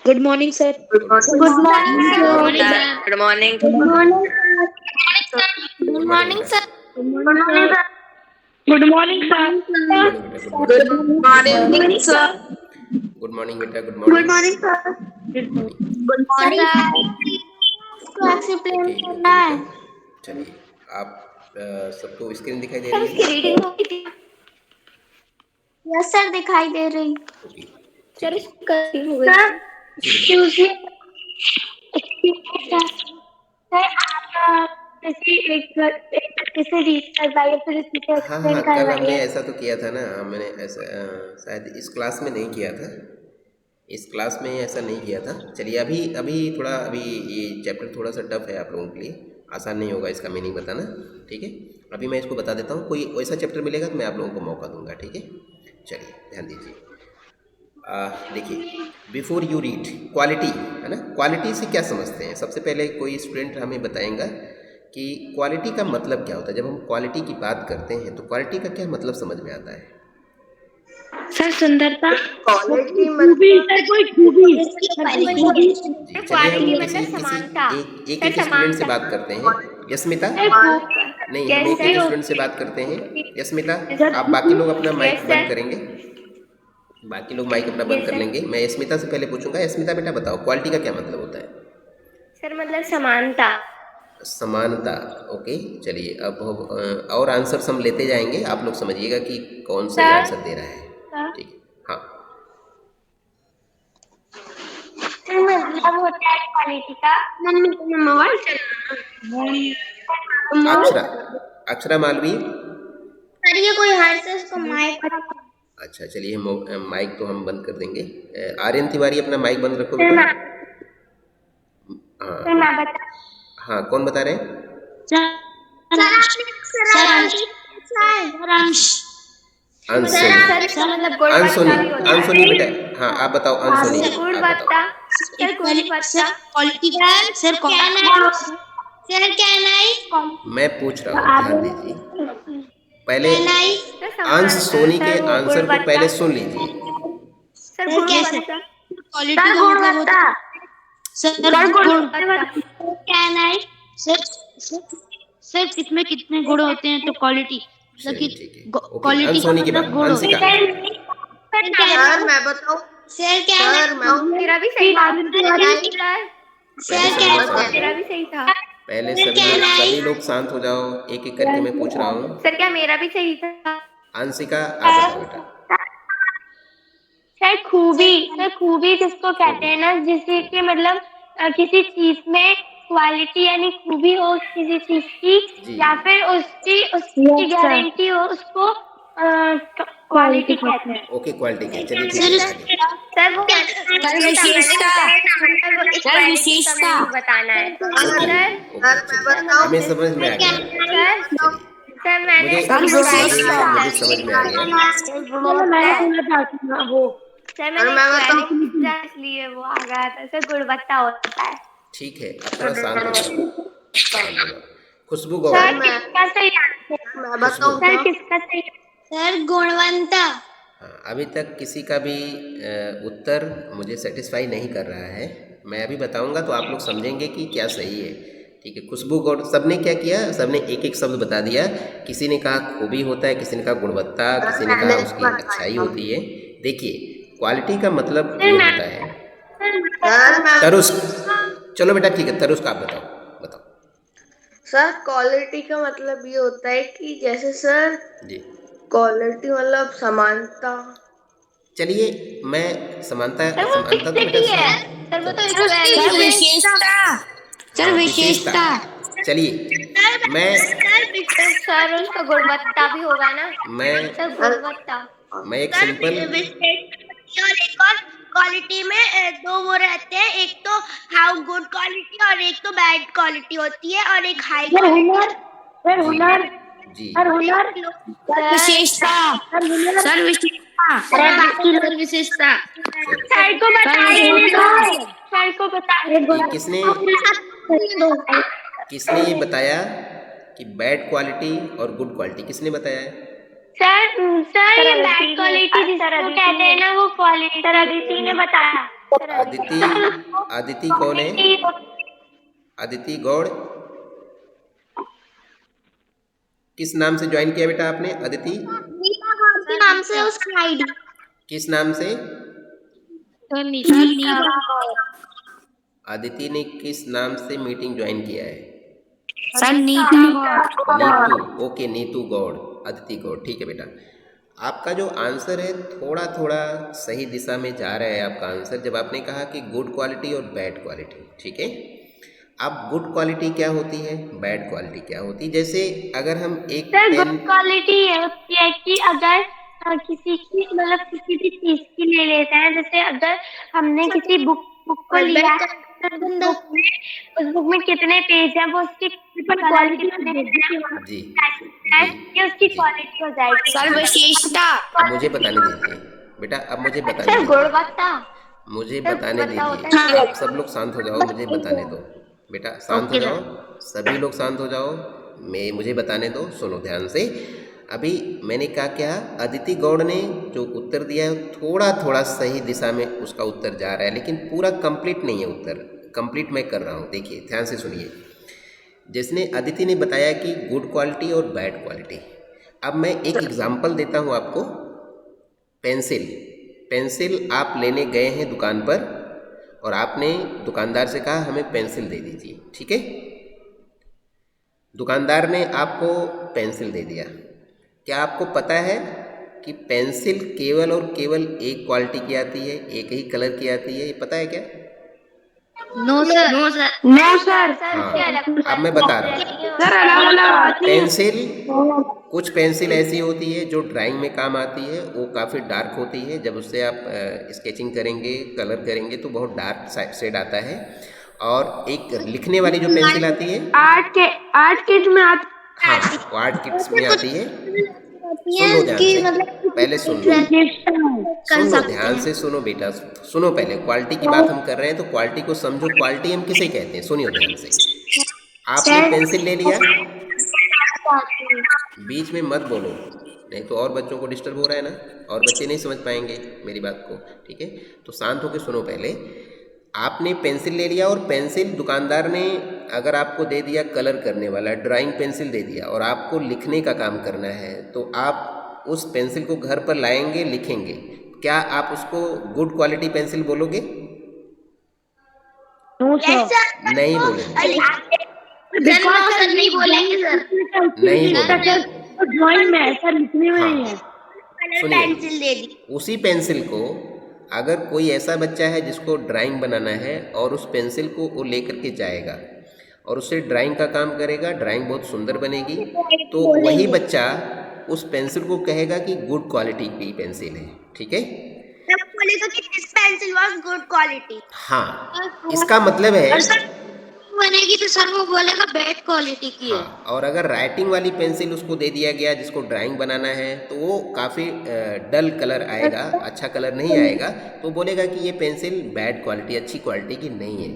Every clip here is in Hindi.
Good morning sir. Good Good morning, sir. Morning morning, sir. sir. Good morning. Good morning, good morning बेटा। Good morning, sir. Good morning, sir. Good morning बेटा। Good good morning. मॉर्निंग बेटा। Good Good morning. morning, sir. Good morning. Good morning, okay explain okay करना है। बेटा। चलिए आप सबको स्क्रीन दिखाई दे सर रही उसकी है? रीडिंग होगी थी। यस सर, दिखाई दे रही। ओके सर ठीक है। उसकी गलती हो गई। सर जी बेटा। एक्सक्यूज मी, सर आप किसी रीड करवाइए, फिर इसी को हाँ एक्सप्लेन हाँ, कल हमने करवाइए। ऐसा तो किया था ना। मैंने ऐसा शायद इस क्लास में नहीं किया था। इस क्लास में ऐसा नहीं किया था। चलिए अभी अभी थोड़ा अभी ये चैप्टर थोड़ा सा टफ है आप लोगों के लिए, आसान नहीं होगा इसका मीनिंग बताना। ठीक है, अभी मैं इसको बता देता हूँ। कोई वैसा चैप्टर मिलेगा तो मैं आप लोगों को मौका दूंगा। ठीक है, चलिए ध्यान दीजिए। देखिए, बिफोर यू रीड क्वालिटी, है ना। क्वालिटी से क्या समझते हैं? सबसे पहले कोई स्टूडेंट हमें बताएगा कि क्वालिटी का मतलब क्या होता है। जब हम क्वालिटी की बात करते हैं तो क्वालिटी का क्या मतलब समझ में आता है? सर सुंदरता। क्वालिटी जी चलिए हम क्वालिटी किसी मतलब किसी समानता। एक स्टूडेंट से बात करते हैं। यस्मिता, नहीं हम एक एक स्टूडेंट से बात करते हैं। यस्मिता, आप बाकी लोग अपना माइक बंद करेंगे, बाकी लोग माइक अपना बंद कर लेंगे। मैं यस्मिता से पहले पूछूंगा। यस्मिता बेटा बताओ क्वालिटी का क्या मतलब होता है? सर मतलब समानता। समानता। ओके, चलिए अब और आंसर्स हम लेते जाएंगे, आप लोग समझिएगा कि कौन सही सर, आंसर दे रहा है। ठीक है, हाँ। सर मतलब होता है क्वालिटी का। मम्मी को मोबाइल अक्षरा, अक्षरा मालवी। सर ये कोई हर से उसको माइक। अच्छा चलिए माइक तो हम बंद कर देंगे। आर्यन तिवारी अपना माइक बंद रखो बेटा। सर मैं हाँ बता। हाँ, कौन बता रहे हैं? अनसोनी। सर इसका मतलब अनसोनी, गुणवत्ता भी होता है। अनसोनी बेटा। हाँ आप बताओ अनसोनी, आप गुणवत्ता। बताओ। सर गुणवत्ता। Quality sir sir can I. मैं पूछ रहा हूँ, ध्यान दीजिए। पहले सर अंश समान। सोनी के सर वो आंसर को गुणवत्ता। पहले सुन लीजिए। सर गुणवत्ता। क्वालिटी का मतलब होता है सर गुण। Can I. सर कितने कितने गुण होते हैं तो क्वालिटी मतलब कि चलिए ठीक है, ओके। क्वालिटी का अनसोनी की मतलब बात, गुण होता अंशिका। है। सर मैं बताऊं? सर कैन सर मैं मेरा भी सही था। पहले सर सभी लोग कैन शांत मेरा हो भी सही था। जाओ। पहले सभी लोग शांत हो जाओ, एक एक करके मैं पूछ रहा हूँ। सर क्या मेरा भी सही था? अंशिका आप बताओ बेटा। सर खूबी। सर खूबी किसको कहते हैं ना, जिससे कि मतलब किसी चीज में क्वालिटी यानी खूबी हो किसी चीज की, जी या फिर उसकी गारंटी हो, उसको क्वालिटी कहते हैं। ओके, क्वालिटी की। चलिए ठीक है, आगे। सर वो मैंने विशेषता। वो इस सर क्वालिटी का विशेषता। मीनिंग बताना है। ओके सर ओके, चलिए हमें समझ में आ गया। सर चलिए सर मैंने मुझे समझ में आ गया। सर और मैंने मैं बताऊं? क्वालिटी इसलिए वो आ गया था। सर गुणवत्ता होता है। ठीक है, अब थोड़ा शांत हो जाओ, शांत हो जाओ। खुशबू गौड़। सर किसका सही आंसर? मैं खुशबू। बताऊं सर क्या? किसका सही? सर गुणवत्ता। हाँ, अभी तक किसी का भी उत्तर मुझे सेटिस्फाई नहीं कर रहा है। मैं अभी बताऊंगा तो आप लोग समझेंगे कि क्या सही है। ठीक है, खुशबू गौड़। सबने क्या किया? सबने एक एक शब्द बता दिया। किसी ने कहा खूबी होता है, किसी ने कहा गुणवत्ता, किसी ने कहा उसकी अच्छाई होती है। देखिए, क्वालिटी का मतलब ये होता है। सर मैं तरुष्क, चलो बेटा ठीक है, तरुष्क आप बताओ, बताओ। सर क्वालिटी का मतलब ये होता है कि जैसे सर जी क्वालिटी मतलब समानता। चलिए, मैं समानता सर वो समानता तो किससे बेटा की है? सर वो तो विशेषता। हाँ, विशेषता। चलिए मैं सर उसका गुणवत्ता भी होगा ना। मैं सर गुणवत्ता। मैं एक सर सिंपल। और एक और क्वालिटी में दो वो रहते हैं, एक तो हाउ गुड क्वालिटी और एक तो बैड क्वालिटी होती है, और एक हाई क्वालिटी। जी विशेषता। सर विशेषता। सर विशेषता। चलो, सर को बताइए दो। सर को बताइए ये किसने ये बताया कि बैड क्वालिटी और गुड क्वालिटी किसने बताया है? सर ये बैड क्वालिटी जिसको कहते हैं ना वो क्वालिटी सर अदिति ने बताया। अदिति अदिति कौन है? अदिति गौड़ किस नाम से ज्वाइन किया बेटा आपने? अदिति नाम से उसका आईडी किस नाम से? नीता अदिति ने किस नाम से मीटिंग ज्वाइन किया है? सर नीता नीतू। ओके, नीतू गौड़, अदिति गौड़, ठीक है बेटा। आपका जो आंसर है थोड़ा थोड़ा सही दिशा में जा रहा है आपका आंसर, जब आपने कहा कि गुड क्वालिटी और बैड क्वालिटी, ठीक है। अब गुड क्वालिटी क्या होती है, बैड क्वालिटी क्या होती है? जैसे अगर हम एक सर पेन, गुड क्वालिटी ये होती है कि अगर किसी की मतलब किसी भी चीज की ले लेते हैं, जैसे अगर हमने किसी बुक को लिया है, तो उस बुक में कितने पेज है, वो उसकी कलर कितने हैं, जी ये उसकी क्वालिटी हो जाएगी। सर विशेषता अब मुझे बताने दीजिए बेटा, अब मुझे बताने दीजिए, गुणवत्ता मुझे बताने दीजिए। आप सब लोग शांत हो जाओ, मुझे बताने दो बेटा, शांत हो जाओ, सभी लोग शांत हो जाओ, मुझे बताने दो, सुनो ध्यान से। अभी मैंने कहा क्या, अदिति गौड़ ने जो उत्तर दिया है थोड़ा थोड़ा सही दिशा में उसका उत्तर जा रहा है, लेकिन पूरा कंप्लीट नहीं है उत्तर, कंप्लीट मैं कर रहा हूँ। देखिए ध्यान से सुनिए, जिसने अदिति ने बताया कि गुड क्वालिटी और बैड क्वालिटी। अब मैं एक एग्जांपल देता हूँ आपको। पेंसिल आप लेने गए हैं दुकान पर और आपने दुकानदार से कहा हमें पेंसिल दे दीजिए, ठीक है। दुकानदार ने आपको पेंसिल दे दिया। क्या आपको पता है कि पेंसिल केवल और केवल एक क्वालिटी की आती है, एक ही कलर की आती है, ये पता है क्या? नो सर हाँ, अब मैं बता रहा हूँ। पेंसिल, कुछ पेंसिल ऐसी होती है जो ड्राइंग में काम आती है, वो काफ़ी डार्क होती है, जब उससे आप स्केचिंग करेंगे, कलर करेंगे तो बहुत डार्क शेड आता है। और एक लिखने वाली जो पेंसिल आती है, आर्ट किट में आती हाँ वो आर्ट किट्स में आती है। सुन लो ध्यान से, पहले सुन लो ध्यान से, सुनो बेटा, सुनो पहले। क्वालिटी की बात हम कर रहे हैं तो क्वालिटी को समझो। क्वालिटी हम किसे कहते हैं, सुनियो ध्यान से। आपने पेंसिल ले लिया, बीच में मत बोलो नहीं तो और बच्चों को डिस्टर्ब हो रहा है ना, और बच्चे नहीं समझ पाएंगे मेरी बात को, ठीक है। तो शांत होकर सुनो पहले। आपने पेंसिल ले लिया और पेंसिल दुकानदार ने अगर आपको दे दिया कलर करने वाला, ड्राइंग पेंसिल दे दिया और आपको लिखने का काम करना है, तो आप उस पेंसिल को घर पर लाएंगे, लिखेंगे। क्या आप उसको गुड क्वालिटी पेंसिल बोलोगे? नहीं बोलेंगे, नहीं बोलेंगे सर, नहीं बोलेंगे। ड्राइंग में ऐसा लिखने में नहीं है। सुनिए, उसी पेंसिल को अगर कोई ऐसा बच्चा है जिसको ड्राइंग बनाना है और उस पेंसिल को वो लेकर के जाएगा और उससे ड्राइंग का काम करेगा, ड्राइंग बहुत सुंदर बनेगी, तो वही बच्चा उस पेंसिल को कहेगा कि गुड क्वालिटी की पेंसिल है, ठीक है। बोलेगा कि this pencil was good quality. हाँ, इसका मतलब है बनेगी तो सर वो बोलेगा बैड क्वालिटी की है। हाँ, और अगर राइटिंग वाली पेंसिल उसको दे दिया गया जिसको ड्राइंग बनाना है, तो वो काफ़ी डल कलर आएगा, अच्छा कलर नहीं आएगा, तो बोलेगा कि ये पेंसिल बैड क्वालिटी, अच्छी क्वालिटी की नहीं है।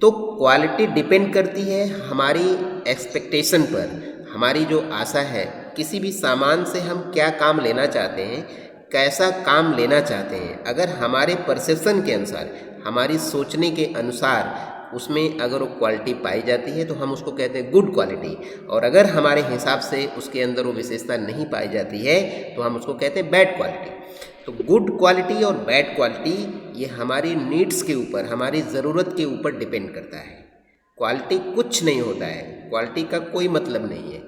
तो क्वालिटी डिपेंड करती है हमारी एक्सपेक्टेशन पर, हमारी जो आशा है, किसी भी सामान से हम क्या काम लेना चाहते हैं, कैसा काम लेना चाहते हैं। अगर हमारे परसेप्शन के अनुसार, हमारी सोचने के अनुसार उसमें अगर वो क्वालिटी पाई जाती है तो हम उसको कहते हैं गुड क्वालिटी, और अगर हमारे हिसाब से उसके अंदर वो विशेषता नहीं पाई जाती है तो हम उसको कहते हैं बैड क्वालिटी। तो गुड क्वालिटी और बैड क्वालिटी ये हमारी नीड्स के ऊपर, हमारी ज़रूरत के ऊपर डिपेंड करता है। क्वालिटी कुछ नहीं होता है, क्वालिटी का कोई मतलब नहीं है,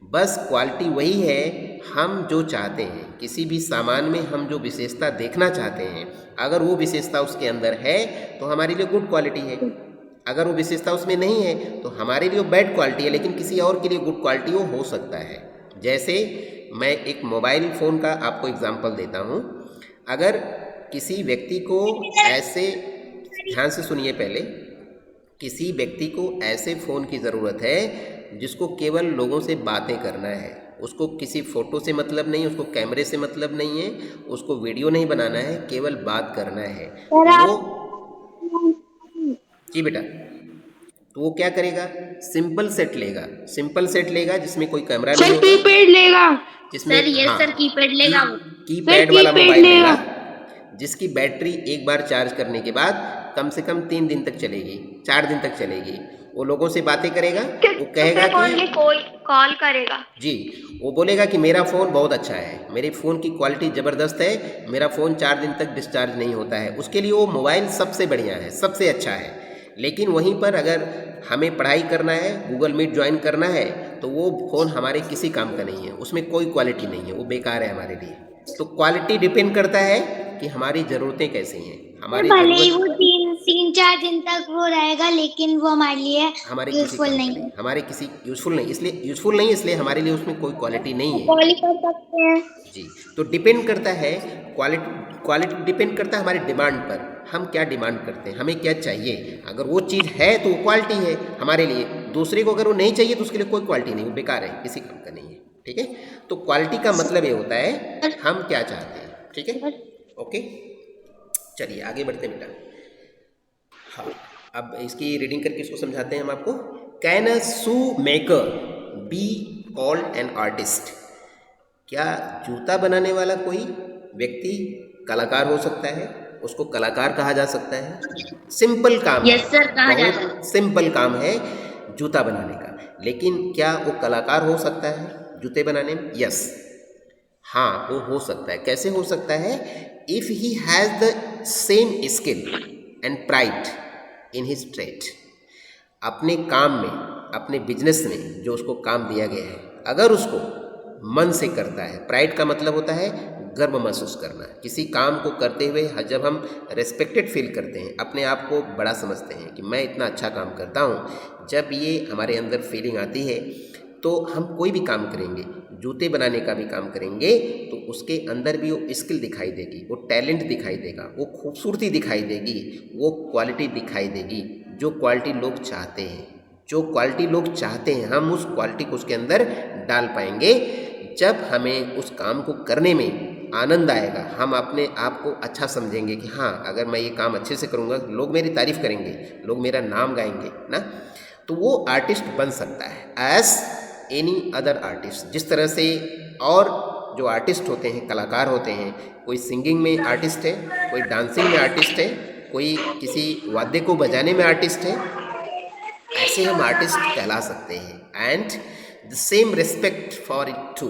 बस क्वालिटी वही है हम जो चाहते हैं, किसी भी सामान में हम जो विशेषता देखना चाहते हैं, अगर वो विशेषता उसके अंदर है तो हमारे लिए गुड क्वालिटी है, अगर वो विशेषता उसमें नहीं है तो हमारे लिए बैड क्वालिटी है, लेकिन किसी और के लिए गुड क्वालिटी वो हो सकता है। जैसे मैं एक मोबाइल फ़ोन का आपको एग्जांपल देता हूँ। अगर किसी व्यक्ति को ऐसे, ध्यान से सुनिए पहले, किसी व्यक्ति को ऐसे फ़ोन की ज़रूरत है जिसको केवल लोगों से बातें करना है, उसको किसी फ़ोटो से मतलब नहीं, उसको कैमरे से मतलब नहीं है, उसको वीडियो नहीं बनाना है, केवल बात करना है। वो जी बेटा, तो वो क्या करेगा, सिंपल सेट लेगा, सिंपल सेट लेगा जिसमें कोई कैमरा सर नहीं होगा, कीपैड लेगा। जिसमें सर ये सर कीपैड लेगा वो। कीपैड सर वाला कीपैड मोबाइल लेगा। लेगा, जिसकी बैटरी एक बार चार्ज करने के बाद कम से कम 3 दिन तक चलेगी, 4 दिन तक चलेगी। वो लोगों से बातें करेगा, वो कहेगा कि कोई कॉल करेगा। जी, वो बोलेगा कि मेरा फ़ोन बहुत अच्छा है, मेरे फ़ोन की क्वालिटी ज़बरदस्त है, मेरा फ़ोन 4 दिन तक डिस्चार्ज नहीं होता है। उसके लिए वो मोबाइल सबसे बढ़िया है, सबसे अच्छा है। लेकिन वहीं पर अगर हमें पढ़ाई करना है, गूगल मीट ज्वाइन करना है, तो वो फ़ोन हमारे किसी काम का नहीं है, उसमें कोई क्वालिटी नहीं है, वो बेकार है हमारे लिए। तो क्वालिटी डिपेंड करता है कि हमारी ज़रूरतें कैसी हैं, हमारी भले ही ज़रूरत वो 3-4 दिन तक वो रहेगा, लेकिन वो हमारे लिए हमारे किसी यूजफुल काम का नहीं नहीं, है। हमारे किसी यूज़फुल नहीं, इसलिए यूज़फुल नहीं, इसलिए हमारे लिए उसमें कोई क्वालिटी नहीं है। कॉल कर सकते हैं। जी, तो डिपेंड करता है, क्वालिटी डिपेंड करता है हमारी डिमांड पर, हम क्या डिमांड करते हैं, हमें क्या चाहिए। अगर वो चीज़ है तो वो क्वालिटी है हमारे लिए, दूसरे को अगर वो नहीं चाहिए तो उसके लिए कोई क्वालिटी नहीं, वो बेकार है, किसी काम का नहीं है। ठीक है, तो क्वालिटी का मतलब ये होता है हम क्या चाहते हैं। ठीक है, ओके, चलिए आगे बढ़ते हैं बेटा। हाँ, अब इसकी रीडिंग करके इसको समझाते हैं हम आपको। Can a shoe maker be called an artist? क्या जूता बनाने वाला कोई व्यक्ति कलाकार हो सकता है? उसको कलाकार कहा जा सकता है? सिंपल काम है, यस सर, कहा जा सकता बहुत सिंपल काम है जूता बनाने का, लेकिन क्या वो कलाकार हो सकता है जूते बनाने में? यस, हाँ वो हो सकता है। कैसे हो सकता है? If he has the same skill and pride in his trade. अपने काम में, अपने बिजनेस में जो उसको काम दिया गया है, अगर उसको मन से करता है, प्राइड का मतलब होता है गर्व महसूस करना। किसी काम को करते हुए जब हम रेस्पेक्टेड फील करते हैं, अपने आप को बड़ा समझते हैं कि मैं इतना अच्छा काम करता हूँ, जब ये हमारे अंदर फीलिंग आती है तो हम कोई भी काम करेंगे, जूते बनाने का भी काम करेंगे तो उसके अंदर भी वो स्किल दिखाई देगी, वो टैलेंट दिखाई देगा, वो खूबसूरती दिखाई देगी, वो क्वालिटी दिखाई देगी जो क्वालिटी लोग चाहते हैं। जो क्वालिटी लोग चाहते हैं हम उस क्वालिटी को उसके अंदर डाल पाएंगे। जब हमें उस काम को करने में आनंद आएगा, हम अपने आप को अच्छा समझेंगे कि हाँ अगर मैं ये काम अच्छे से करूँगा लोग मेरी तारीफ़ करेंगे, लोग मेरा नाम गाएंगे ना, तो वो आर्टिस्ट बन सकता है एज एनी अदर आर्टिस्ट। जिस तरह से और जो आर्टिस्ट होते हैं, कलाकार होते हैं, कोई सिंगिंग में आर्टिस्ट है, कोई डांसिंग में आर्टिस्ट है, कोई किसी वाद्य को बजाने में आर्टिस्ट है, ऐसे हम आर्टिस्ट कहला सकते हैं। And the same respect for it too,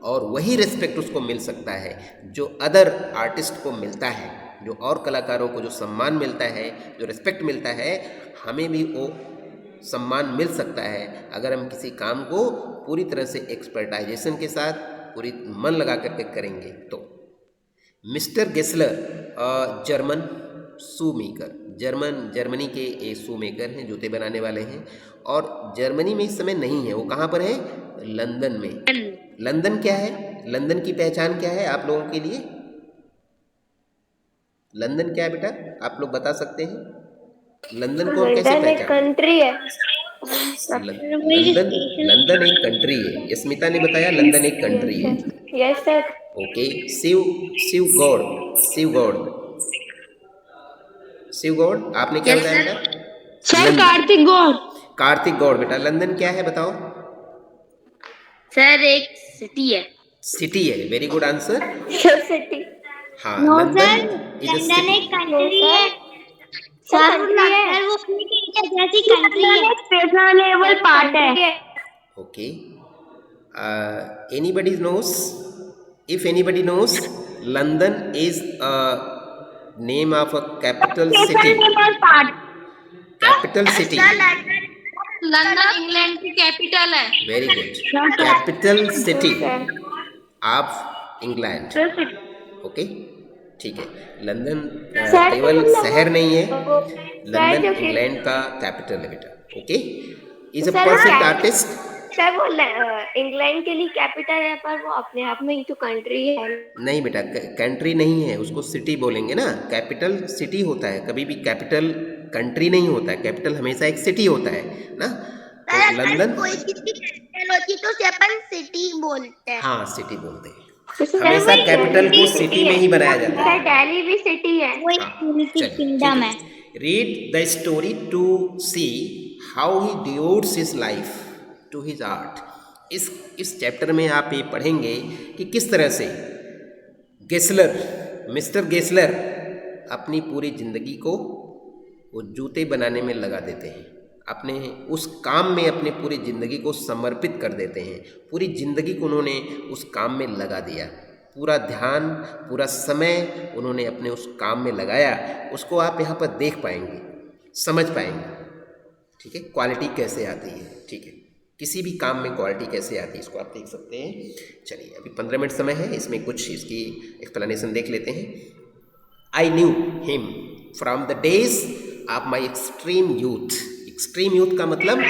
और वही रिस्पेक्ट उसको मिल सकता है जो अदर आर्टिस्ट को मिलता है, जो और कलाकारों को जो सम्मान मिलता है, जो रिस्पेक्ट मिलता है, हमें भी वो सम्मान मिल सकता है अगर हम किसी काम को पूरी तरह से एक्सपर्टाइजेशन के साथ पूरी मन लगा करके करेंगे तो। मिस्टर गेसलर जर्मन शू मेकर, जर्मनी के एक शू मेकर हैं, जूते बनाने वाले हैं, और जर्मनी में इस समय नहीं है, वो कहाँ पर है? लंदन में। लंदन क्या है? लंदन की पहचान क्या है आप लोगों के लिए? लंदन क्या है बेटा, आप लोग बता सकते हैं? लंदन को हम कैसे पहचान? कंट्री है। लंदन एक कंट्री है, स्मिता ने बताया लंदन एक कंट्री है। Yes sir. Okay, Shiv Gaur, Shiv Gaur आपने क्या बताया बेटा? सर कार्तिक गौड़। कार्तिक गौड़। बेटा लंदन क्या है बताओ? सर एक सिटी है। सिटी है, वेरी गुड आंसर। सिटी। हाँ, no London sir, is a London city. एक कंट्री है। सर सर वो अपनी जैसी कंट्री है। फैशनेबल पार्ट है। Okay, anybody knows, if anybody knows, London is a name of a capital city. Capital city. London England की कैपिटल है। Very good. Capital city of England. Okay, ठीक है। लंदन केवल शहर नहीं है, लंदन इंग्लैंड का कैपिटल है बेटा। Okay, is a perfect artist. Sir वो इंग्लैंड के लिए कैपिटल है, पर वो अपने आप में ही तो कंट्री है। नहीं बेटा, कंट्री नहीं है, उसको सिटी बोलेंगे ना। कैपिटल सिटी होता है, कभी भी कैपिटल कंट्री नहीं होता है, कैपिटल हमेशा एक सिटी होता है ना। तो लंदन कोई किसी कैपिटल होती तो उसे अपन सिटी बोलते हैं। हाँ सिटी बोलते हैं, हमेशा कैपिटल को सिटी में ही बनाया जाता है। दिल्ली भी सिटी है। वो एक यूनिटी किंगडम है। Read the story to see how he devotes his life to his art. इस चैप्टर में आप ये पढ़ेंगे कि किस तरह से मिस्टर गेसलर अपनी पूरी ज़िंदगी को वो जूते बनाने में लगा देते हैं, अपने उस काम में अपनी पूरी ज़िंदगी को समर्पित कर देते हैं। पूरी ज़िंदगी को उन्होंने उस काम में लगा दिया, पूरा ध्यान पूरा समय उन्होंने अपने उस काम में लगाया। उसको आप यहाँ पर देख पाएंगे, समझ पाएंगे, ठीक है, क्वालिटी कैसे आती है, ठीक है, किसी भी काम में क्वालिटी कैसे आती है इसको आप देख सकते हैं। चलिए अभी 15 मिनट समय है, इसमें कुछ इसकी एक्सप्लेनेशन देख लेते हैं। I knew him from the days of my extreme youth. Extreme youth का मतलब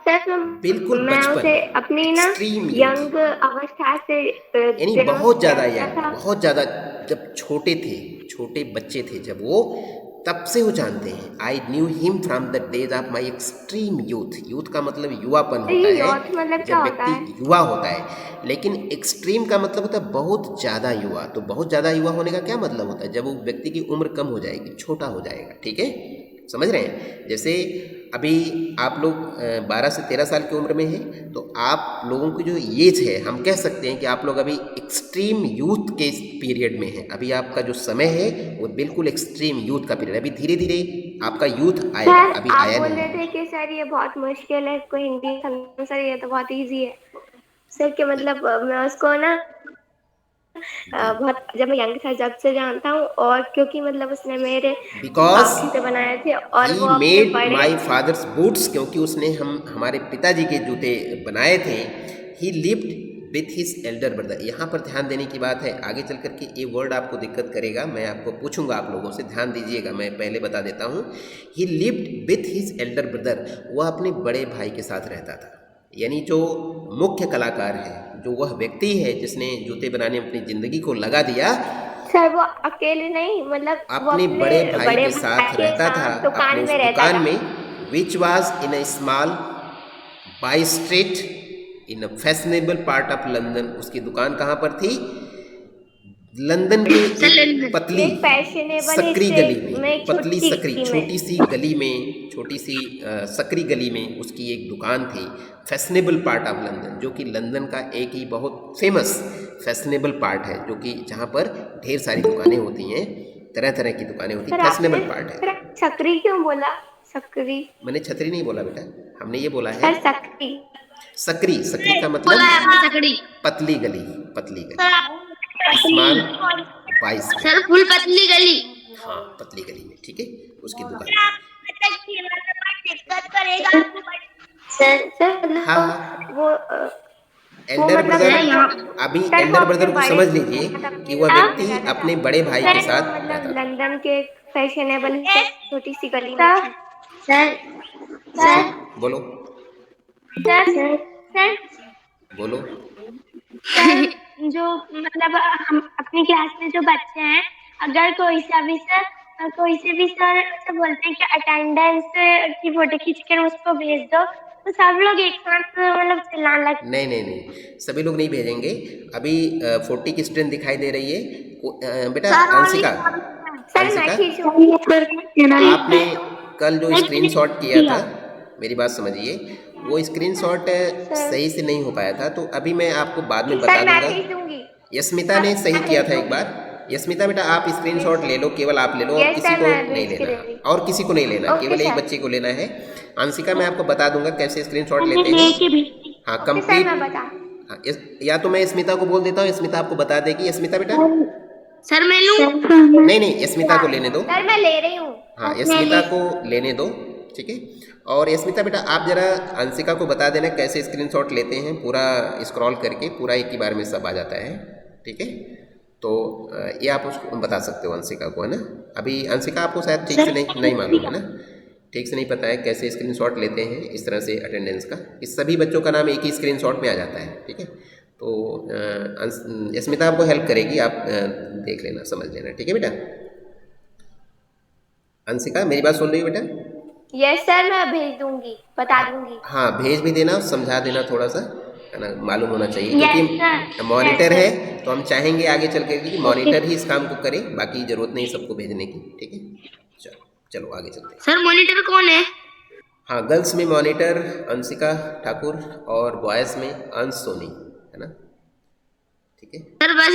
सर बिल्कुल मैं बचपन, उसे अपनी ना एक्सट्रीम यंग अवस्था से यानी बहुत ज़्यादा यंग, बहुत ज़्यादा जब छोटे बच्चे थे जब वो, तब से वो जानते हैं। I knew him from the days of my extreme youth. Youth का मतलब युवापन होता है, मतलब जब व्यक्ति युवा होता है। लेकिन एक्सट्रीम का मतलब होता है बहुत ज़्यादा युवा। तो बहुत ज़्यादा युवा होने का क्या मतलब होता है? जब वो व्यक्ति की उम्र कम हो जाएगी, छोटा हो जाएगा, ठीक है, समझ रहे हैं। जैसे अभी आप लोग 12 से 13 साल की उम्र में हैं, तो आप लोगों की जो एज है, हम कह सकते हैं कि आप लोग अभी एक्सट्रीम यूथ के पीरियड में हैं। अभी आपका जो समय है वो बिल्कुल एक्सट्रीम यूथ का पीरियड है। अभी धीरे धीरे आपका यूथ आएगा, अभी आया बोल नहीं रहे थे कि सर ये बहुत मुश्किल है, इसको हिंदी समझना। सर ये तो बहुत इजी है सर, के मतलब मैं उसको ना बहुत, जब मैं यंग था जब से जानता हूँ, और क्योंकि मतलब उसने मेरे बिकॉज जूते बनाए थे और ही वो अपने मेड बड़े माई फादर्स बूट्स, क्योंकि उसने हमारे पिताजी के जूते बनाए थे। ही lived with his Elder brother. यहाँ पर ध्यान देने की बात है, आगे चल करके ये वर्ड आपको दिक्कत करेगा, मैं आपको पूछूंगा, आप लोगों से ध्यान दीजिएगा, मैं पहले बता देता हूँ। ही lived with his Elder brother, वह अपने बड़े भाई के साथ रहता था। यानी जो मुख्य कलाकार है, जो वह व्यक्ति है जिसने जूते बनाने में अपनी ज़िंदगी को लगा दिया, सर वो अकेले नहीं, मतलब अपने बड़े भाई के साथ रहता था, दुकान अपने उस में रहता दुकान था। में, which was in a small by street in a fashionable part of London. उसकी दुकान कहाँ पर थी? लंदन के एक पतली सकरी गली में, पतली सकरी छोटी सी गली में, छोटी सी सकरी गली में उसकी एक दुकान थी। फैशनेबल पार्ट ऑफ लंदन, जो कि लंदन का एक ही बहुत फेमस फैशनेबल पार्ट है, जो कि जहाँ पर ढेर सारी दुकानें होती हैं, तरह तरह की दुकानें होती हैं, फैशनेबल पार्ट है। सकरी क्यों बोला? सकरी, मैंने छतरी नहीं बोला बेटा, हमने ये बोला है सकरी। सकरी। सकरी का मतलब पतली गली, पतली गली, स्मॉल बाईस, सर फुल पतली गली। हाँ पतली गली में, ठीक है, उसकी दुकान। सर हाँ वो एल्डर ब्रदर, अभी एल्डर ब्रदर को समझ लीजिए कि वह व्यक्ति अपने बड़े भाई के साथ मतलब लंदन के फैशनेबल छोटी सी गली में। सर बोलो, सर बोलो। जो मतलब हम अपनी क्लास में जो बच्चे हैं, अगर कोई से भी सर ऐसे बोलते हैं कि अटेंडेंस की फोटो खींच कर उसको भेज दो, तो सब लोग एक साथ मतलब चिल्लाने लगते। नहीं, सभी लोग नहीं भेजेंगे। अभी 40 की स्ट्रेंथ दिखाई दे रही है बेटा। अंशिका, आपने कल जो स्क्रीनशॉट किया था, मेरी बात समझिए, वो स्क्रीनशॉट सही से नहीं हो पाया था, तो अभी मैं आपको बाद में बता दूंगा। यस्मिता ने सही किया था एक बार। यस्मिता बेटा आप स्क्रीनशॉट ले लो, केवल आप ले लो, और किसी को नहीं लेना, और किसी को नहीं लेना, केवल एक बच्चे को लेना है। अंशिका मैं आपको बता दूंगा कैसे स्क्रीनशॉट लेते हैं। हाँ कंप्लीट, हाँ, या तो मैं स्मिता को बोल देता हूँ, स्मिता आपको बता देगी। स्मिता बेटा, सर मैं लूं? नहीं स्मिता को लेने दो। सर मैं ले रही हूँ। हाँ स्मिता को लेने दो, ठीक है। और स्मिता बेटा आप जरा अंशिका को बता देना कैसे स्क्रीनशॉट लेते हैं, पूरा स्क्रॉल करके पूरा एक ही बार में सब आ जाता है, ठीक है। तो ये आप उसको बता सकते हो अंशिका को, है ना। अभी अंशिका आपको शायद ठीक से नहीं मालूम है ना, ठीक से नहीं पता है कैसे स्क्रीनशॉट लेते हैं इस तरह से अटेंडेंस का। इस सभी बच्चों का नाम एक ही स्क्रीनशॉट में आ जाता है, ठीक है। तो स्मिता आपको हेल्प करेगी, आप देख लेना, समझ लेना, ठीक है बेटा। अंशिका मेरी बात सुन रही हो बेटा? यस सर, मैं भेज दूंगी, बता दूंगी। हाँ भेज भी देना, समझा देना थोड़ा सा, है ना, मालूम होना चाहिए, क्योंकि मॉनिटर है तो हम चाहेंगे आगे चल कर कि मॉनिटर ही इस काम को करे, बाकी जरूरत नहीं सबको भेजने की, ठीक है। चलो आगे चलते हैं। सर मॉनिटर कौन है? हाँ, गर्ल्स में मॉनिटर अंशिका ठाकुर और बॉयज़ में अंश सोनी, है ना? ठीक है। सर बस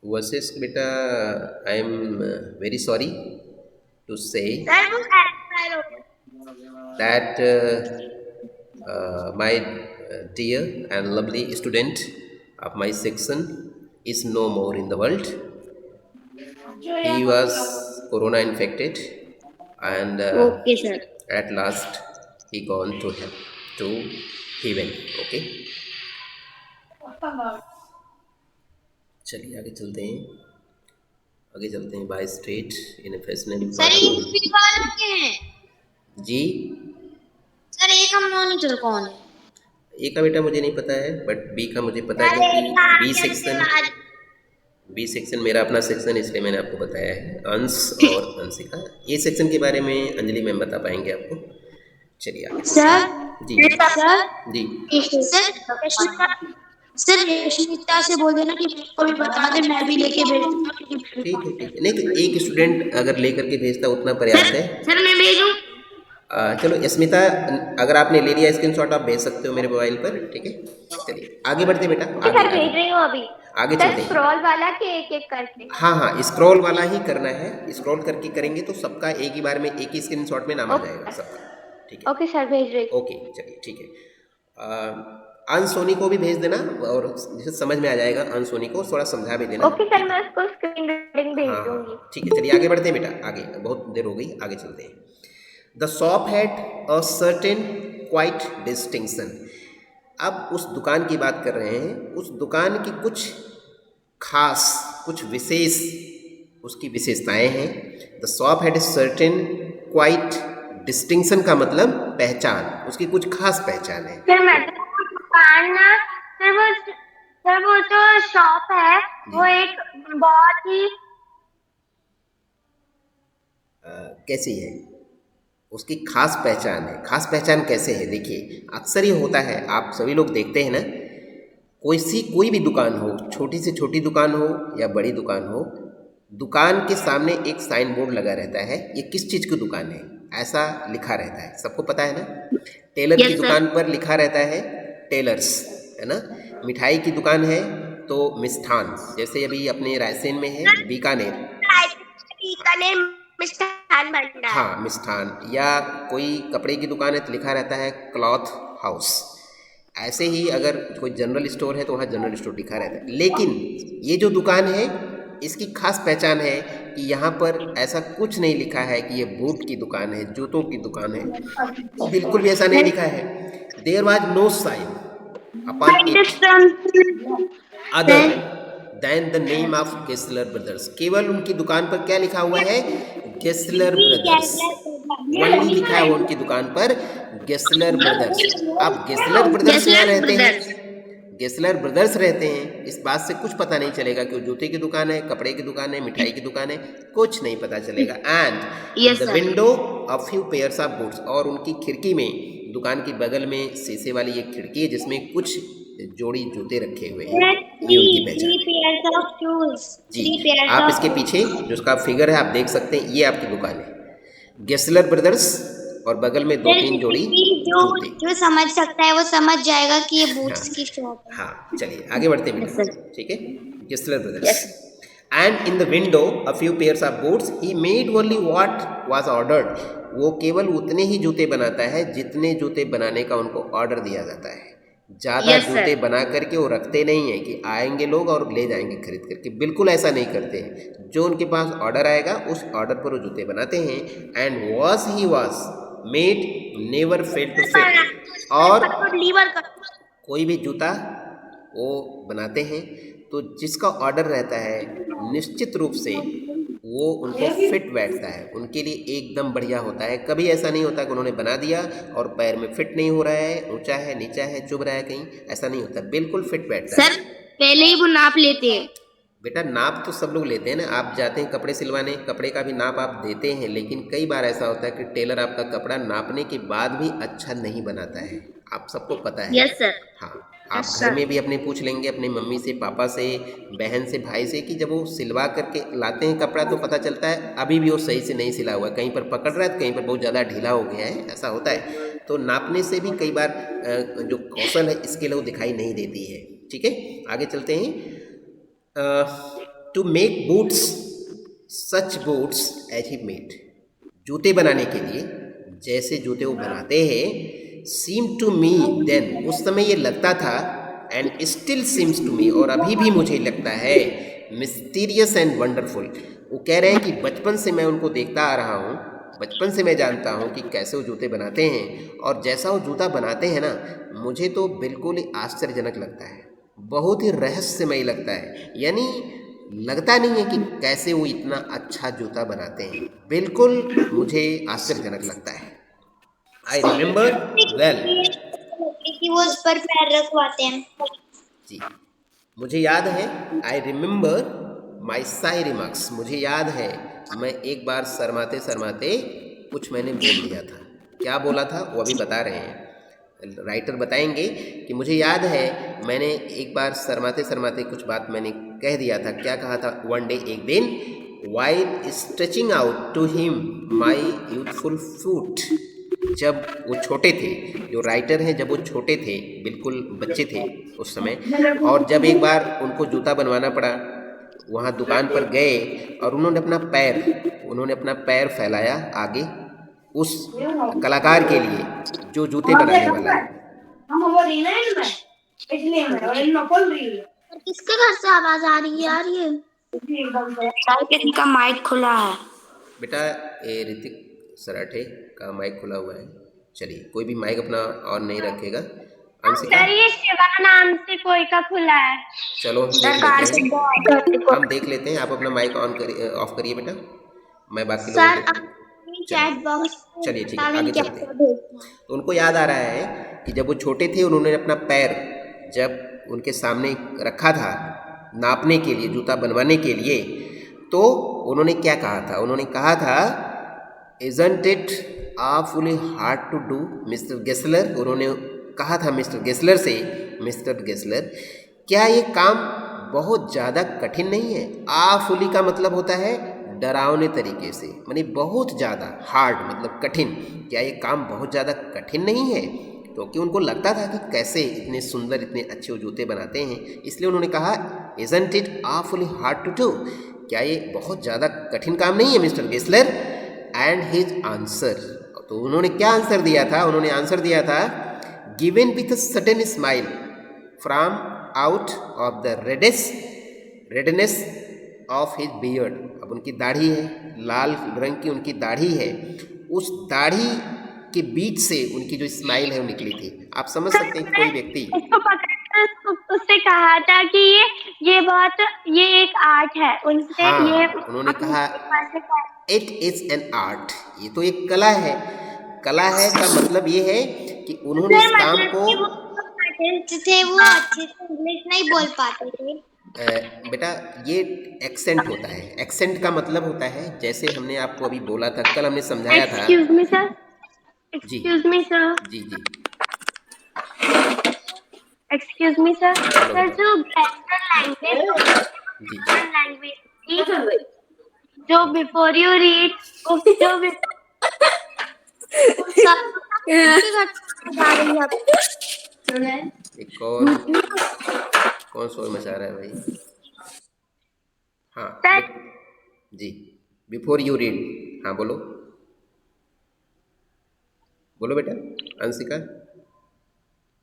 वर्सेस बेटा, I am very sorry to say sir वो एक्सपायर हो गया। that my dear and lovely student of my section is no more in the world. He was corona infected and okay sir. at last he gone to heaven. Okay, चलिए आगे चलते हैं bye street in fashionable sir ये बी वालों के हैं। जी। सर एक हम मॉनिटर कौन है? ए का बेटा मुझे नहीं पता है, बट बी का मुझे पता है क्योंकि बी सेक्शन मेरा अपना सेक्शन, इसलिए मैंने आपको बताया है। अंश और अंशिका, ये सेक्शन के बारे में अंजलि मैम बता पाएंगे आपको। चलिए आगे। सर जी सर जी। सर रश्मिता से बोल देना कि मेरे को भी बता दे, मैं भी लेके भेज दूंगा। ठीक है। नहीं तो एक स्टूडेंट अगर लेकर के भेजता उतना पर्याप्त है। सर मैं भेजूं? चलो स्मिता, अगर आपने ले लिया स्क्रीनशॉट आप भेज सकते हो मेरे मोबाइल पर। ठीक है, चलिए आगे बढ़ते बेटा। सर भेज रही हूँ अभी। आगे सर चलते हैं। स्क्रॉल वाला के एक एक करके। हाँ, स्क्रॉल वाला ही करना है। स्क्रॉल करके करेंगे तो सबका एक ही बार में एक ही स्क्रीनशॉट में नाम आ जाएगा सबका। ठीक है, ओके सर भेज रही हूँ। ओके चलिए ठीक है। अंश सोनी को भी भेज देना और जैसे समझ में आ जाएगा अंश सोनी को थोड़ा समझा भी देना। ओके सर मैं उसको स्क्रीन रिकॉर्डिंग भेज दूंगी। ठीक है, चलिए आगे बढ़ते हैं बेटा। आगे बहुत देर हो गई, आगे चलते हैं। The shop had a certain quite distinction. अब उस दुकान की बात कर रहे हैं। उस दुकान की कुछ खास, कुछ विशेष उसकी विशेषताएं हैं। The shop had a certain quite distinction का मतलब पहचान, उसकी कुछ खास पहचान है। सर मैं दुकान ना, सर वो जो शॉप है वो एक बहुत ही कैसी है, उसकी खास पहचान है। खास पहचान कैसे है? देखिए अक्सर ये होता है, आप सभी लोग देखते हैं ना, कोई भी दुकान हो, छोटी से छोटी दुकान हो या बड़ी दुकान हो, दुकान के सामने एक साइन बोर्ड लगा रहता है, ये किस चीज़ की दुकान है ऐसा लिखा रहता है, सबको पता है ना। टेलर की दुकान पर लिखा रहता है टेलर्स, है ना। मिठाई की दुकान है तो मिष्ठान, जैसे अभी अपने रायसेन में है बीकानेर मिष्ठान भंडार। हाँ मिष्ठान। या कोई कपड़े की दुकान है तो लिखा रहता है क्लॉथ हाउस। ऐसे ही अगर कोई जनरल स्टोर है तो वहाँ जनरल स्टोर लिखा रहता है। लेकिन ये जो दुकान है इसकी खास पहचान है कि यहाँ पर ऐसा कुछ नहीं लिखा है कि ये बूट की दुकान है, जूतों की दुकान है, बिल्कुल भी ऐसा नहीं लिखा है। There was no sign upon it other than the name of Gessler brothers. केवल उनकी दुकान पर क्या लिखा हुआ है? Gessler brothers. वही लिखा है उनकी दुकान पर गेस्लर ब्रदर्स। अब गेस्लर ब्रदर्स यहाँ रहते हैं, गेस्लर ब्रदर्स रहते हैं, इस बात से कुछ पता नहीं चलेगा कि वो जूते की दुकान है, कपड़े की दुकान है, मिठाई की दुकान है, कुछ नहीं पता चलेगा। And the window a few pairs of boots, और उनकी खिड़की में, दुकान के बगल में शीशे वाली एक खिड़की है जिसमें कुछ जोड़ी जूते रखे हुए हैं, ये उनकी पहचान। जी आप इसके पीछे जो उसका फिगर है आप देख सकते हैं, ये आपकी दुकान है गेस्लर ब्रदर्स, और बगल में 2-3 जोड़ी जूते। जो समझ सकता है वो समझ जाएगा कि ये बूट्स की शॉप है। हाँ चलिए आगे बढ़ते हैं, ठीक है। Gessler brothers. And in the window a few pairs of boots he made only what was ordered. वो केवल उतने ही जूते बनाता है जितने जूते बनाने का उनको ऑर्डर दिया जाता है। ज़्यादा जूते बना करके वो रखते नहीं है कि आएंगे लोग और ले जाएंगे खरीद करके, बिल्कुल ऐसा नहीं करते हैं। जो उनके पास ऑर्डर आएगा उस ऑर्डर पर वो जूते बनाते हैं। And was he was made never fail to fit. और कोई भी जूता वो बनाते हैं तो जिसका ऑर्डर रहता है निश्चित रूप से वो उनको फिट बैठता है, उनके लिए एकदम बढ़िया होता है। कभी ऐसा नहीं होता कि उन्होंने बना दिया और पैर में फिट नहीं हो रहा है, ऊंचा है, नीचा है, चुभ रहा है कहीं, ऐसा नहीं होता, बिल्कुल फिट बैठता है। सर पहले ही वो नाप लेते हैं। बेटा नाप तो सब लोग लेते हैं ना, आप जाते हैं कपड़े सिलवाने, कपड़े का भी नाप आप देते हैं, लेकिन कई बार ऐसा होता है कि टेलर आपका कपड़ा नापने के बाद भी अच्छा नहीं बनाता है, आप सबको पता है। Yes sir. हाँ आप घर में भी अपने पूछ लेंगे अपने मम्मी से, पापा से, बहन से, भाई से कि जब वो सिलवा करके लाते हैं कपड़ा तो पता चलता है अभी भी वो सही से नहीं सिला हुआ है, कहीं पर पकड़ रहा है, कहीं पर बहुत ज़्यादा ढीला हो गया है, ऐसा होता है। तो नापने से भी कई बार जो कौशल है इसके लिए वो दिखाई नहीं देती है। ठीक है, आगे चलते हैं। To make boots such boots as he made, जूते बनाने के लिए जैसे जूते वो बनाते हैं, सीम टू मी देन, उस समय ये लगता था, and still seems to me, और अभी भी मुझे लगता है, मिस्टीरियस एंड वंडरफुल। वो कह रहे हैं कि बचपन से मैं उनको देखता आ रहा हूँ, बचपन से मैं जानता हूँ कि कैसे वो जूते बनाते हैं, और जैसा वो जूता बनाते हैं ना, मुझे तो बिल्कुल ही आश्चर्यजनक लगता है, बहुत ही रहस्यमय लगता है। यानी लगता नहीं है कि कैसे वो इतना अच्छा जूता बनाते हैं, बिल्कुल मुझे आश्चर्यजनक लगता है। आई रिमेंबर वेल, कि वो उस पर पैर रखवाते हैं। जी मुझे याद है। I remember my Sai remarks, मुझे याद है मैं एक बार शर्माते शर्माते कुछ मैंने बोल दिया था। क्या बोला था वो अभी बता रहे हैं, राइटर बताएंगे कि मुझे याद है मैंने एक बार शर्माते शर्माते कुछ बात मैंने कह दिया था। क्या कहा था? वन डे, एक दिन, while stretching out to him my youthful foot, जब वो छोटे थे, जो राइटर हैं जब वो छोटे थे, बिल्कुल बच्चे थे उस समय, और जब एक बार उनको जूता बनवाना पड़ा, वहाँ दुकान पर गए और उन्होंने अपना पैर फैलाया आगे उस कलाकार के लिए जो जूते बनाने वाला है। और किसके घर से आवाज आ रही है यार? ये का माइक खुला है। बेटा ये ऋतिक सराठे का माइक खुला हुआ है। चलिए, कोई भी माइक अपना ऑन नहीं रखेगा। अंशिका, सर ये शिवा नाम से कोई का खुला है। चलो देख लेते हैं, हम देख लेते हैं। आप अपना माइक ऑन करिए, ऑफ करिए बेटा, मैं बाकी लोगों सर को। चैट बॉक्स चलिए ठीक है, आगे चलते हैं। तो उनको याद आ रहा है कि जब वो छोटे थे, उन्होंने अपना पैर जब उनके सामने रखा था नापने के लिए, जूता बनवाने के लिए, तो उन्होंने क्या कहा था? उन्होंने कहा था, isn't it awfully hard to do mister Gessler. उन्होंने कहा था मिस्टर गेस्लर से, मिस्टर गेस्लर क्या ये काम बहुत ज़्यादा कठिन नहीं है? awfully का मतलब होता है डरावने तरीके से, मानी बहुत ज़्यादा, हार्ड मतलब कठिन, क्या ये काम बहुत ज़्यादा कठिन नहीं है? क्योंकि उनको लगता था कि कैसे इतने सुंदर, इतने अच्छे जूते बनाते हैं, इसलिए उन्होंने कहा isn't it awfully hard to do, क्या ये बहुत ज़्यादा कठिन काम नहीं है mister Gessler? And his answer, तो उन्होंने क्या आंसर दिया था? उन्होंने आंसर दिया था, given with a sudden smile from out of the redness of his beard. अब उनकी दाढ़ी है, लाल रंग की उनकी दाढ़ी है, उस दाढ़ी के बीच से उनकी जो स्माइल है वो निकली थी। आप समझ सकते हैं कि कोई व्यक्ति उसको पकड़कर उससे कहा था कि ये एक आर्ट है, उनसे हाँ, ये उन्होंने कहा इट इज एन आर्ट, ये तो एक कला है। कला है का मतलब ये है कि उन्होंने इस काम को थे, वो अच्छे से इंग्लिश नहीं बोल पाते थे। बेटा ये एक्सेंट होता है, एक्सेंट का मतलब होता है, जैसे हमने आपको अभी बोला था, कल हमने समझाया था। एक्सक्यूज मी सर, जी एक्सक्यूज मी सर, जी जी एक्सक्यूज मी सर। सर जो वेस्टर्न जी लैंग्वेज जो बिफोर यू रीड, जो एक कौन शोर मचा रहा है भाई? हाँ जी, बिफोर यू रीड, हाँ बोलो बोलो बेटा Anshika.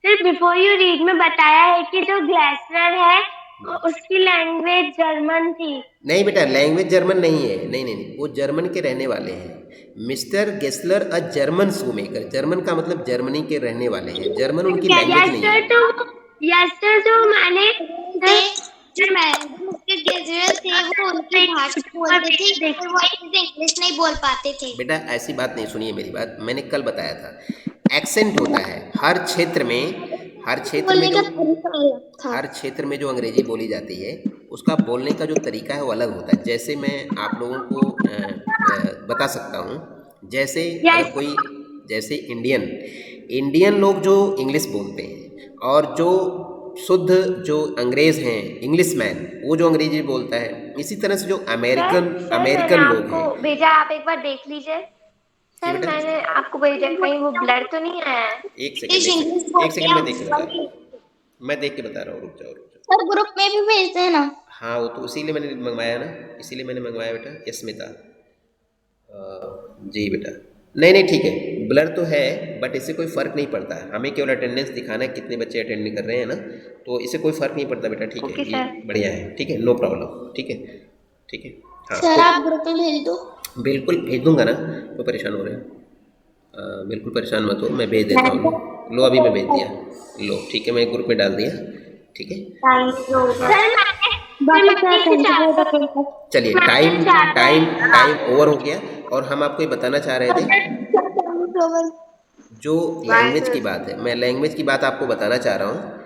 Sir before you read में बताया है कि जो ग्लेसनर है उसकी लैंग्वेज जर्मन थी। नहीं बेटा, लैंग्वेज जर्मन नहीं है, नहीं, वो जर्मन के रहने वाले हैं। Mister Gessler a German shoe maker, German का मतलब जर्मनी के रहने वाले हैं, जर्मन उनकी लैंग्वेज नहीं है। यस सर, जो मैंने मिस्टर गेजरल थे वो उनकी भाषा बोलते थे, वो इंग्लिश नहीं बोल पाते थे। बेटा ऐसी बात नहीं, सुनिए मेरी बात, मैंने कल बताया था, एक्सेंट होता है हर क्षेत्र में, हर क्षेत्र में जो अंग्रेजी बोली जाती है उसका बोलने का जो तरीका है वो अलग होता है। जैसे मैं आप लोगों को बता सकता हूँ, जैसे अगर कोई, जैसे इंडियन लोग जो इंग्लिश बोलते हैं और जो शुद्ध जो अंग्रेज हैं, इंग्लिश मैन, वो जो अंग्रेजी बोलता है, इसी तरह से जो अमेरिकन मैंने लोग आपको हैं। भेजा, आप एक बार देख लीजिए। सर बेटा? मैंने आपको भेजा, कहीं वो ब्लर तो नहीं आया है? एक सेकंड मैं देख के बता रहा हूँ, मैं देख के बता रहा हूँ, रुक जाओ। सर ग्रुप में भी भेजते हैं ना। हाँ, वो तो इसीलिए मैंने मंगवाया ना, इसीलिए मैंने मंगवाया बेटा। यस्मिता, जी बेटा। नहीं ठीक है, ब्लर तो है बट इससे कोई फ़र्क नहीं पड़ता, हमें केवल अटेंडेंस दिखाना है, कितने बच्चे अटेंड नहीं कर रहे हैं ना, तो इससे कोई फ़र्क नहीं पड़ता बेटा। ठीक है, ये बढ़िया है, ठीक है, नो प्रॉब्लम, ठीक है। हाँ सर आप ग्रुप में भेज दो। बिल्कुल भेज दूंगा ना, तो परेशान हो रहे हैं, बिल्कुल परेशान मत हो, मैं भेज देता हूँ। लो अभी मैं भेज दिया, लो ठीक है, मैं ग्रुप में डाल दिया, ठीक है। चलिए, टाइम ओवर हो गया, और हम आपको ये बताना चाह रहे थे जो लैंग्वेज की बात है, मैं लैंग्वेज की बात आपको बताना चाह रहा हूँ।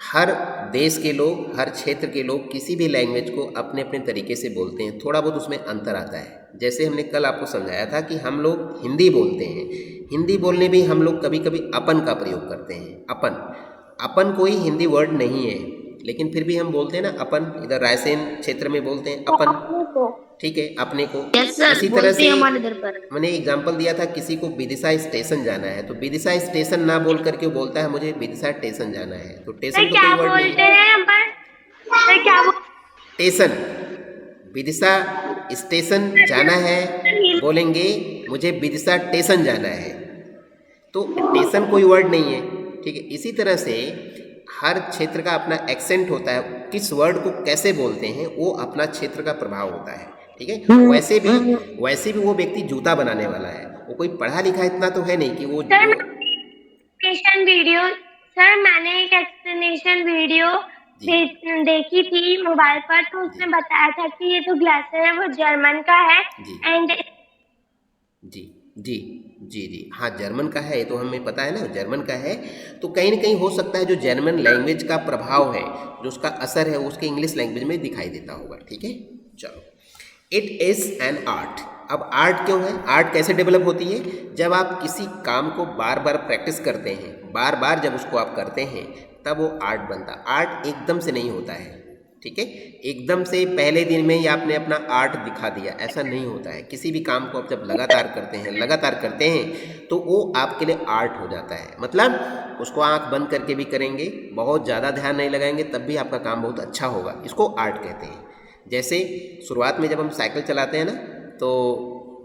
हर देश के लोग, हर क्षेत्र के लोग किसी भी लैंग्वेज को अपने अपने तरीके से बोलते हैं, थोड़ा बहुत उसमें अंतर आता है। जैसे हमने कल आपको समझाया था कि हम लोग हिंदी बोलते हैं, हिंदी बोलने में हम लोग कभी कभी अपन का प्रयोग करते हैं। अपन कोई हिंदी वर्ड नहीं है, लेकिन फिर भी हम बोलते हैं ना अपन, इधर रायसेन क्षेत्र में बोलते हैं अपन, ठीक है, अपने को। इसी तरह से मैंने एग्जांपल दिया था, किसी को विदिशा स्टेशन जाना है, तो विदिशा स्टेशन ना बोल करके वो बोलता है मुझे विदिशा स्टेशन जाना है, तो स्टेशन तो कोई वर्ड नहीं है। स्टेशन, विदिशा स्टेशन जाना है, बोलेंगे मुझे विदिशा स्टेशन जाना है, तो स्टेशन कोई वर्ड नहीं है, ठीक है। इसी तरह से हर क्षेत्र का अपना एक्सेंट होता है, किस वर्ड को कैसे बोलते हैं वो अपना क्षेत्र का प्रभाव होता है, ठीक है। वैसे भी वो व्यक्ति जूता बनाने वाला है, वो कोई पढ़ा लिखा इतना तो है नहीं कि वो वीडियो। सर मैंने एक एक्सप्लेनेशन वीडियो देखी थी मोबाइल पर, तो उसने बताया था कि ये जो ग्लासेस है वो जर्मन का है। एंड जी हाँ, जर्मन का है, ये तो हमें पता है ना, जर्मन का है। तो कहीं ना कहीं हो सकता है जो जर्मन लैंग्वेज का प्रभाव है, जो उसका असर है, वो उसके इंग्लिश लैंग्वेज में दिखाई देता होगा, ठीक है। चलो, इट इज़ एन आर्ट। अब आर्ट क्यों है? आर्ट कैसे डेवलप होती है? जब आप किसी काम को बार बार प्रैक्टिस करते हैं, बार बार जब उसको आप करते हैं, तब वो आर्ट बनता। आर्ट एकदम से नहीं होता है, ठीक है। एकदम से पहले दिन में ही आपने अपना आर्ट दिखा दिया, ऐसा नहीं होता है। किसी भी काम को आप जब लगातार करते हैं तो वो आपके लिए आर्ट हो जाता है। मतलब उसको आंख बंद करके भी करेंगे, बहुत ज़्यादा ध्यान नहीं लगाएंगे, तब भी आपका काम बहुत अच्छा होगा, इसको आर्ट कहते हैं। जैसे शुरुआत में जब हम साइकिल चलाते हैं ना, तो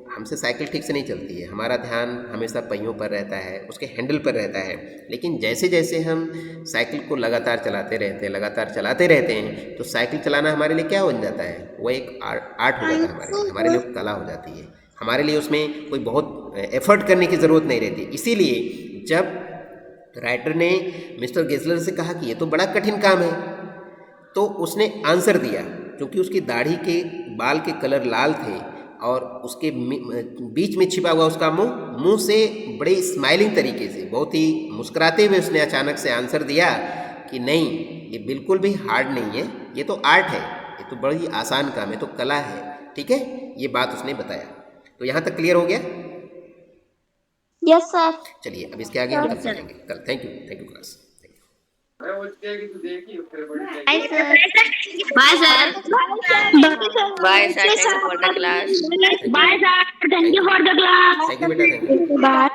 हमसे साइकिल ठीक से नहीं चलती है, हमारा ध्यान हमेशा पहियों पर रहता है, उसके हैंडल पर रहता है। लेकिन जैसे जैसे हम साइकिल को लगातार चलाते रहते हैं, तो साइकिल चलाना हमारे लिए क्या बन जाता है? वो एक आर्ट हो जाता है, हमारे लिए कला हो जाती है। हमारे लिए उसमें कोई बहुत एफर्ट करने की ज़रूरत नहीं रहती। इसीलिए जब राइटर ने मिस्टर गेसलर से कहा कि ये तो बड़ा कठिन काम है, तो उसने आंसर दिया, क्योंकि उसकी दाढ़ी के बाल के कलर लाल थे और उसके बीच में छिपा हुआ उसका मुंह से बड़े स्माइलिंग तरीके से, बहुत ही मुस्कुराते हुए उसने अचानक से आंसर दिया कि नहीं, ये बिल्कुल भी हार्ड नहीं है, ये तो आर्ट है, ये तो बड़ी आसान काम है, तो कला है, ठीक है। ये बात उसने बताया। तो यहाँ तक क्लियर हो गया? Yes sir. चलिए अब इसके आगे हम कल चलेंगे कल। Thank you class. Bye sir. Bye, sir. Thank you for the class. Bye sir, thank you for the class. Thank you बेटा, थैंक यू। बाय।